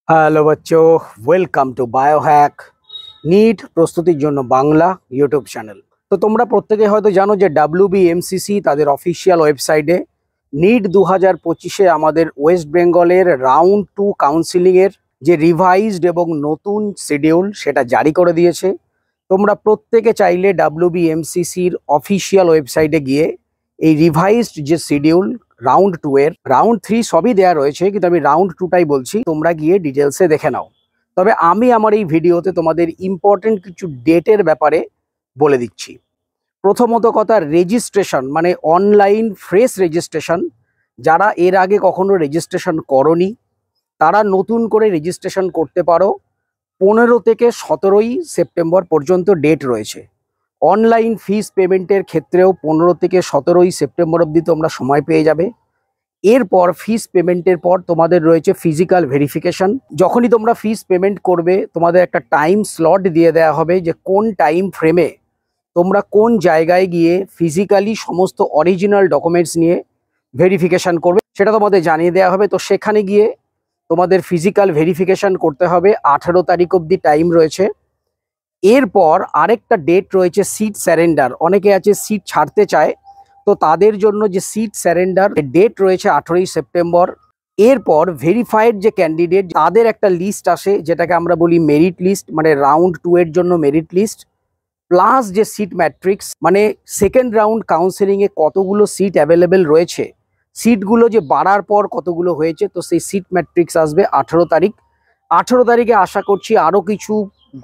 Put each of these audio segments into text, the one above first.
Hello বাচ্চো, welcome to Biohack NEET প্রস্তুতির জন্য বাংলা ইউটিউব চ্যানেল। তো তোমরা প্রত্যেকে হয়তো জানো যে WBMCC তাদের অফিসিয়াল ওয়েবসাইটে নিট 2025-এ আমাদের ওয়েস্ট বেঙ্গলের রাউন্ড 2 কাউন্সিলিংয়ের যে রিভাইজড এবং নতুন শিডিউল সেটা জারি করে দিয়েছে। তোমরা প্রত্যেকে চাইলে WBMCCর অফিসিয়াল ওয়েবসাইটে গিয়ে এই রিভাইজড যে শিডিউল রাউন্ড 2 এর রাউন্ড 3 সবই দেয়া রয়েছে, কিন্তু আমি রাউন্ড 2টাই বলছি, তোমরা গিয়ে ডিটেলসে দেখে নাও। তবে আমি আমার এই ভিডিওতে তোমাদের ইম্পর্টেন্ট কিছু ডেটের ব্যাপারে বলে দিচ্ছি। প্রথমত কথা, রেজিস্ট্রেশন মানে অনলাইন ফ্রেশ রেজিস্ট্রেশন, যারা এর আগে কখনো রেজিস্ট্রেশন করনি তারা নতুন করে রেজিস্ট্রেশন করতে পারো। 15 থেকে 17ই সেপ্টেম্বর পর্যন্ত ডেট রয়েছে। অনলাইন ফিস পেমেন্টের ক্ষেত্রেও 15 থেকে 17ই সেপ্টেম্বর অবধি তোমরা সময় পেয়ে যাবে। এরপর ফিস পেমেন্টের পর তোমাদের রয়েছে ফিজিক্যাল ভেরিফিকেশন। যখনই তোমরা ফিস পেমেন্ট করবে তোমাদের একটা টাইম স্লট দিয়ে দেওয়া হবে যে কোন টাইম ফ্রেমে তোমরা কোন জায়গায় গিয়ে ফিজিক্যালি সমস্ত অরিজিনাল ডকুমেন্টস নিয়ে ভেরিফিকেশন করবে, সেটা তোমাদের জানিয়ে দেওয়া হবে। তো সেখানে গিয়ে তোমাদের ফিজিক্যাল ভেরিফিকেশন করতে হবে। 18 তারিখ অবধি টাইম রয়েছে। এরপর আরেকটা ডেট রয়েছে সিট স্যারেন্ডার। অনেকে আছে সিট ছাড়তে চায়, তো তাদের জন্য যে সিট স্যারেন্ডার ডেট রয়েছে 18ই সেপ্টেম্বর। এরপর ভেরিফাইড যে ক্যান্ডিডেট তাদের একটা লিস্ট আসে, যেটাকে আমরা বলি মেরিট লিস্ট, মানে রাউন্ড 2 এর জন্য মেরিট লিস্ট, প্লাস যে সিট ম্যাট্রিক্স মানে সেকেন্ড রাউন্ড কাউন্সেলিংয়ে কতগুলো সিট অ্যাভেলেবেল রয়েছে, সিটগুলো যে বাড়ার পর কতগুলো হয়েছে, তো সেই সিট ম্যাট্রিক্স আসবে 18 তারিখ। 18 তারিখে আশা করছি আরও কিছু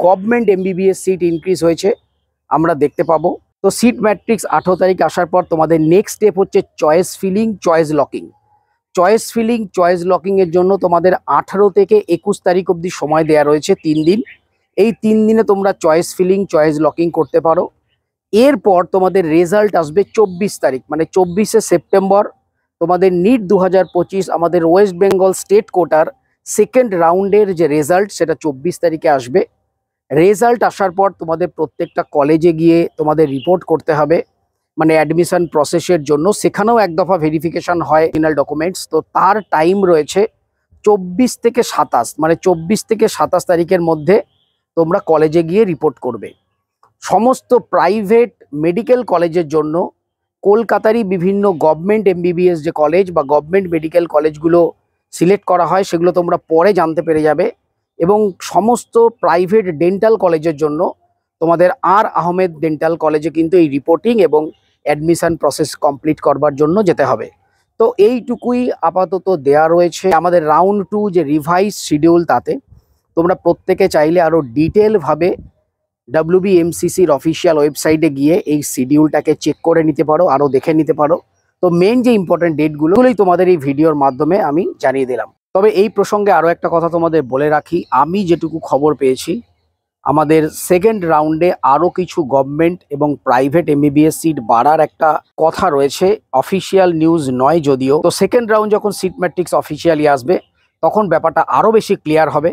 গভর্নমেন্ট MBBS সিট ইনক্রিজ হয়েছে আমরা দেখতে পাবো। তো সিট ম্যাট্রিক্স 18 তারিখ আসার পর তোমাদের নেক্সট স্টেপ হচ্ছে choice filling, choice locking. Choice filling, choice লকিংয়ের জন্য তোমাদের 18 থেকে 21 তারিখ অবধি সময় দেওয়া রয়েছে, 3 দিন। এই 3 দিনে তোমরা চয়েস ফিলিং, চয়েস লকিং করতে পারো। এরপর তোমাদের রেজাল্ট আসবে 24 তারিখ, মানে 24শে সেপ্টেম্বর। তোমাদের নিট 2025 আমাদের ওয়েস্ট বেঙ্গল স্টেট কোটার সেকেন্ড রাউন্ডের যে রেজাল্ট সেটা 24 তারিখে আসবে। রেজাল্ট আসার পর তোমাদের প্রত্যেকটা কলেজে গিয়ে তোমাদের রিপোর্ট করতে হবে, মানে অ্যাডমিশন প্রসেসের জন্য। সেখানেও এক দফা ভেরিফিকেশন হয় অরিজিনাল ডকুমেন্টস। তো তার টাইম রয়েছে 24 থেকে 27, মানে 24 থেকে 27 তারিখের মধ্যে তোমরা কলেজে গিয়ে রিপোর্ট করবে। সমস্ত প্রাইভেট মেডিকেল কলেজের জন্য কলকাতারই বিভিন্ন গভর্নমেন্ট MBBS যে কলেজ বা গভর্নমেন্ট মেডিকেল কলেজগুলো সিলেক্ট করা হয় সেগুলো তোমরা পরে জানতে পেরে যাবে। এবং সমস্ত প্রাইভেট ডেন্টাল কলেজের জন্য তোমাদের আর আহমেদ ডেন্টাল কলেজে কিন্তু এই রিপোর্টিং এবং অ্যাডমিশন প্রসেস কমপ্লিট করবার জন্য যেতে হবে। তো এইটুকুই আপাতত দেয়া রয়েছে আমাদের রাউন্ড 2 যে রিভাইজ শিডিউল। তাতে তোমরা প্রত্যেকে চাইলে আরও ডিটেলভাবে WBMCCর অফিসিয়াল ওয়েবসাইটে গিয়ে এই শিডিউলটাকে চেক করে নিতে পারো, আরও দেখে নিতে পারো। তো মেন যে ইম্পর্টেন্ট ডেটগুলোই তোমাদের এই ভিডিওর মাধ্যমে আমি জানিয়ে দিলাম। তবে এই প্রসঙ্গে আরও একটা কথা তোমাদের বলে রাখি, আমি যেটুকু খবর পেয়েছি আমাদের সেকেন্ড রাউন্ডে আরও কিছু গভর্নমেন্ট এবং প্রাইভেট MBBS সিট বাড়ার একটা কথা রয়েছে। অফিসিয়াল নিউজ নয় যদিও। তো সেকেন্ড রাউন্ড যখন সিট ম্যাট্রিক্স অফিসিয়ালি আসবে তখন ব্যাপারটা আরও বেশি ক্লিয়ার হবে।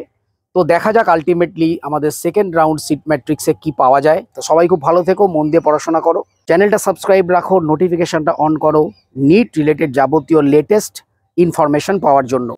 তো দেখা যাক আলটিমেটলি আমাদের সেকেন্ড রাউন্ড সিট ম্যাট্রিক্সে কি পাওয়া যায়। তো সবাই খুব ভালো থেকো, মন দিয়ে পড়াশোনা করো, চ্যানেলটা সাবস্ক্রাইব রাখো, নোটিফিকেশনটা অন করো নিট রিলেটেড যাবতীয় লেটেস্ট ইনফরমেশন পাওয়ার জন্য।